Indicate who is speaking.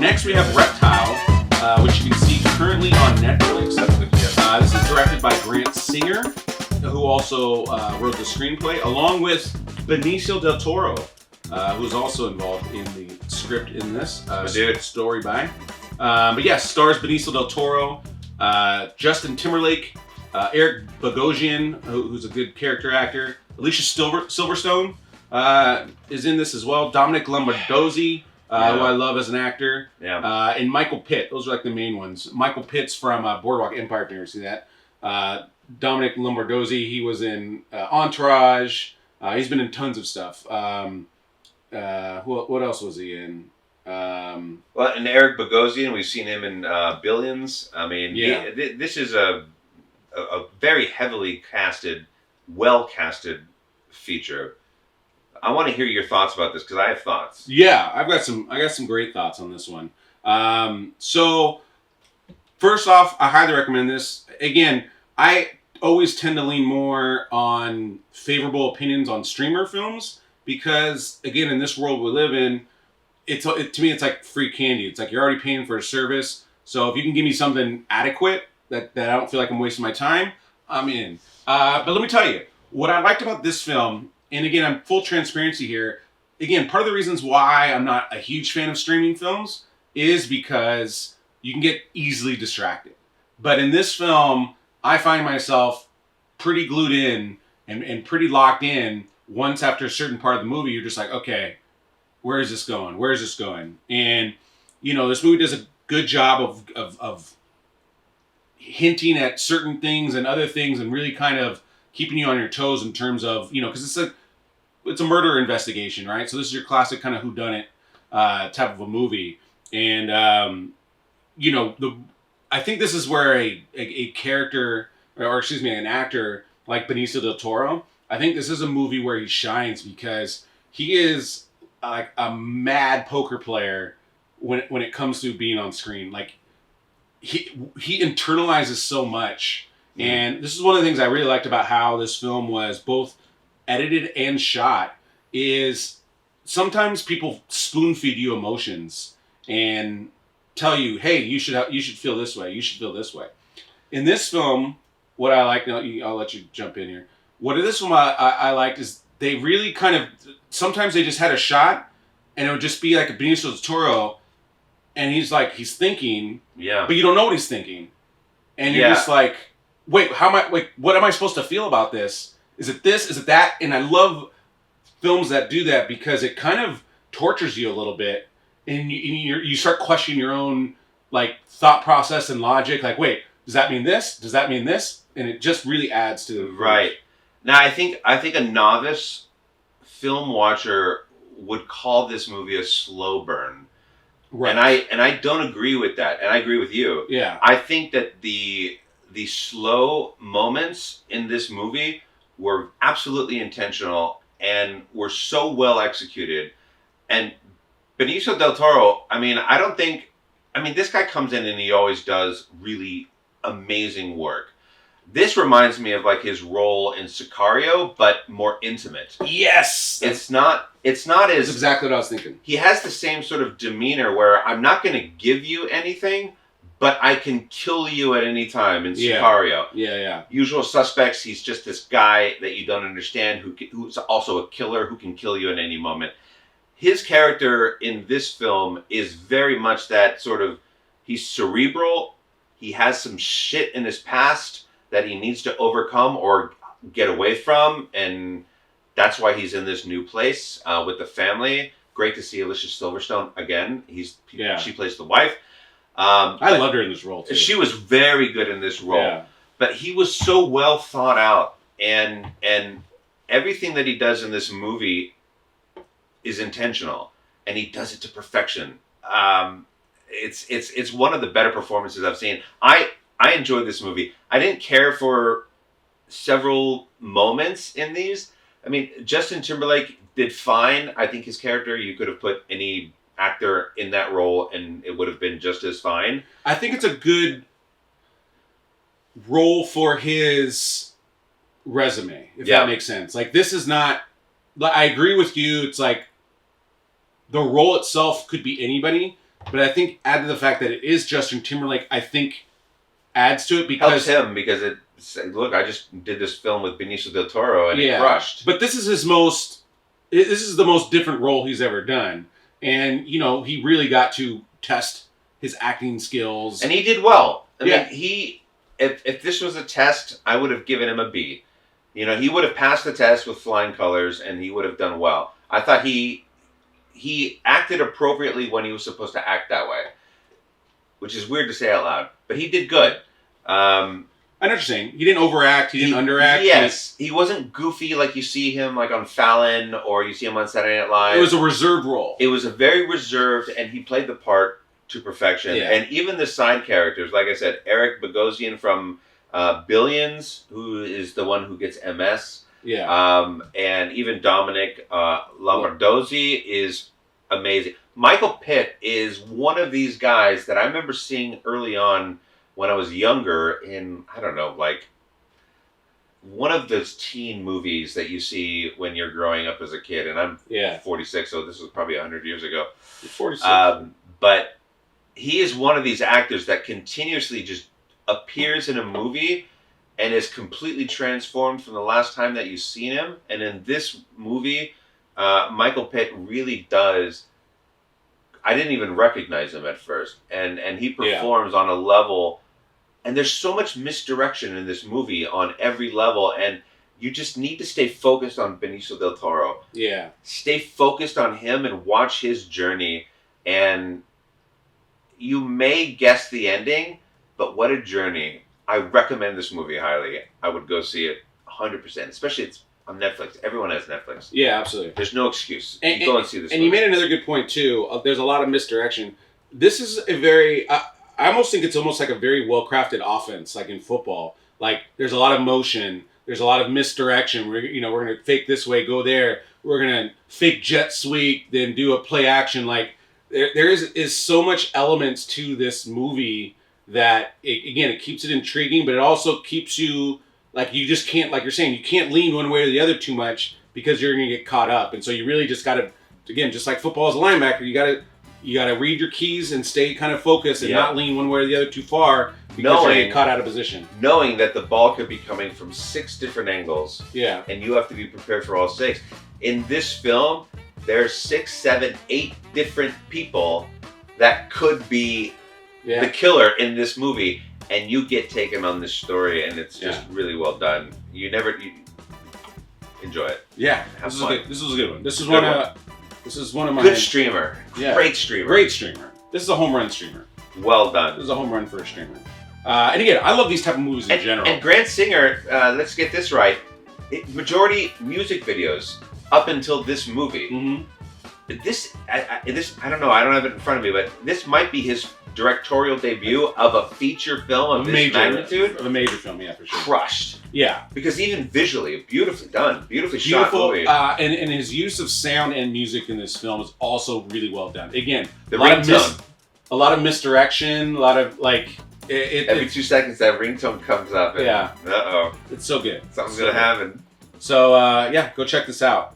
Speaker 1: Next we have Reptile, which you can see currently on Netflix. This is directed by Grant Singer, who also wrote the screenplay, along with Benicia Del Toro, who's also involved in the script in this. Story by. But yes, stars Benicio Del Toro, Justin Timberlake, Eric Bogosian, who's a good character actor, Alicia Silverstone is in this as well, Domenick Lombardozzi, who I love as an actor, and Michael Pitt. Those are like the main ones. Michael Pitt's from Boardwalk Empire, if you ever see that. Domenick Lombardozzi, he was in Entourage. He's been in tons of stuff. What else was he in?
Speaker 2: And Eric Bogosian, we've seen him in Billions. I mean, this is a very heavily casted, well-casted feature. I want to hear your thoughts about this because I have thoughts.
Speaker 1: Yeah, I got some great thoughts on this one. So first off, I highly recommend this. Again, I always tend to lean more on favorable opinions on streamer films because, again, in this world we live in, to me it's like free candy. It's like you're already paying for a service. So if you can give me something adequate that I don't feel like I'm wasting my time, I'm in. But let me tell you, what I liked about this film, and again, I'm full transparency here. Again, part of the reasons why I'm not a huge fan of streaming films is because you can get easily distracted. But in this film, I find myself pretty glued in and pretty locked in. Once after a certain part of the movie, you're just like, okay, where is this going? Where is this going? And, this movie does a good job of hinting at certain things and other things and really kind of keeping you on your toes in terms of, because it's a murder investigation, right? So this is your classic kind of whodunit type of a movie. And, I think this is where a character, or excuse me, an actor like Benicio Del Toro, I think this is a movie where he shines because he is like a mad poker player when it comes to being on screen. Like he internalizes so much. And this is one of the things I really liked about how this film was both edited and shot is sometimes people spoon feed you emotions and tell you, hey, you should feel this way. You should feel this way. In this film, what I like, I'll let you jump in here. What in this film I liked is they really kind of, sometimes they just had a shot and it would just be like a Benicio Del Toro and he's thinking, but you don't know what he's thinking. And you're just like, wait, what am I supposed to feel about this? Is it this? Is it that? And I love films that do that because it kind of tortures you a little bit. And you start questioning your own thought process and logic. Like, wait, does that mean this? Does that mean this? And it just really adds to the
Speaker 2: right. Now, I think a novice film watcher would call this movie a slow burn. Right. And I don't agree with that. And I agree with you.
Speaker 1: Yeah.
Speaker 2: I think that the slow moments in this movie were absolutely intentional and were so well executed. And Benicio Del Toro, this guy comes in and he always does really amazing work. This reminds me of his role in Sicario, but more intimate.
Speaker 1: Yes!
Speaker 2: It's not as...
Speaker 1: That's exactly what I was thinking.
Speaker 2: He has the same sort of demeanor where I'm not going to give you anything, but I can kill you at any time in Sicario.
Speaker 1: Yeah.
Speaker 2: Usual Suspects, he's just this guy that you don't understand who's also a killer who can kill you at any moment. His character in this film is very much that sort of, he's cerebral, he has some shit in his past that he needs to overcome or get away from, and that's why he's in this new place with the family. Great to see Alicia Silverstone again. She plays the wife.
Speaker 1: I loved her in this role too.
Speaker 2: She was very good in this role, but he was so well thought out, and everything that he does in this movie is intentional, and he does it to perfection. It's one of the better performances I've seen. I enjoyed this movie. I didn't care for several moments in these. Justin Timberlake did fine. I think his character, you could have put any actor in that role and it would have been just as fine.
Speaker 1: I think it's a good role for his resume, if that makes sense. This is not... I agree with you. It's the role itself could be anybody, but I think add to the fact that it is Justin Timberlake, I think adds to it
Speaker 2: Helps
Speaker 1: because
Speaker 2: him because it. Look, I just did this film with Benicia Del Toro and it crushed.
Speaker 1: But this is his most. This is the most different role he's ever done, and you know he really got to test his acting skills,
Speaker 2: and he did well. I
Speaker 1: Yeah.
Speaker 2: mean, if this was a test, I would have given him a B. You know, he would have passed the test with flying colors, and he would have done well. I thought he acted appropriately when he was supposed to act that way, which is weird to say out loud, but he did good.
Speaker 1: I know what you're saying. He didn't overact. He didn't underact.
Speaker 2: Yes, he wasn't goofy like you see him like on Fallon or you see him on Saturday Night Live.
Speaker 1: It was a reserved role.
Speaker 2: It was a very reserved, and he played the part to perfection.
Speaker 1: Yeah.
Speaker 2: And even the side characters, like I said, Eric Bogosian from Billions, who is the one who gets MS.
Speaker 1: Yeah.
Speaker 2: And even Domenick Lombardozzi is amazing. Michael Pitt is one of these guys that I remember seeing early on when I was younger in, I don't know, like one of those teen movies that you see when you're growing up as a kid. And I'm 46, so this was probably 100 years ago.
Speaker 1: 46.
Speaker 2: But he is one of these actors that continuously just appears in a movie and is completely transformed from the last time that you've seen him. And in this movie, Michael Pitt really does. I didn't even recognize him at first, and he performs on a level. And there's so much misdirection in this movie on every level, and you just need to stay focused on Benicio Del Toro.
Speaker 1: Yeah.
Speaker 2: Stay focused on him and watch his journey, and you may guess the ending, but what a journey. I recommend this movie highly. I would go see it 100%, especially it's on Netflix. Everyone has Netflix.
Speaker 1: Yeah, absolutely.
Speaker 2: There's no excuse. You go and see this
Speaker 1: And
Speaker 2: movie.
Speaker 1: you made another good point, too. There's a lot of misdirection. This is a very... I almost think it's almost like a very well-crafted offense, like in football. Like, there's a lot of motion. There's a lot of misdirection. We're going to fake this way, go there. We're going to fake jet sweep, then do a play action. Like, there is so much elements to this movie that, it keeps it intriguing, but it also keeps you, like, you just can't, like you're saying, you can't lean one way or the other too much because you're going to get caught up. And so you really just got to, again, just like football as a linebacker, you got to read your keys and stay kind of focused and not lean one way or the other too far because you're going to get caught out of position.
Speaker 2: Knowing that the ball could be coming from 6 different angles.
Speaker 1: Yeah.
Speaker 2: And you have to be prepared for all 6. In this film, there's 6, 7, 8 different people that could be the killer in this movie, and you get taken on this story, and it's just really well done. You enjoy it.
Speaker 1: Yeah.
Speaker 2: Have fun.
Speaker 1: This was a good one. This is one of my
Speaker 2: good streamer.
Speaker 1: Yeah.
Speaker 2: Great streamer.
Speaker 1: Great streamer. This is a home run streamer.
Speaker 2: Well done.
Speaker 1: This is a home run for a streamer. And again, I love these type of movies in general.
Speaker 2: And Grant Singer, let's get this right. Majority music videos up until this movie.
Speaker 1: Mm-hmm.
Speaker 2: This I don't know. I don't have it in front of me, but this might be his directorial debut of a feature film of this magnitude.
Speaker 1: Of a major film, yeah, for sure.
Speaker 2: Crushed.
Speaker 1: Yeah.
Speaker 2: Because even visually, beautifully done, beautifully shot movie.
Speaker 1: And his use of sound and music in this film is also really well done. Again,
Speaker 2: the ringtone.
Speaker 1: A lot of misdirection, a lot of like...
Speaker 2: Every 2 seconds that ringtone comes up. And,
Speaker 1: yeah.
Speaker 2: Uh-oh.
Speaker 1: It's so good.
Speaker 2: Something's going to happen.
Speaker 1: So, go check this out.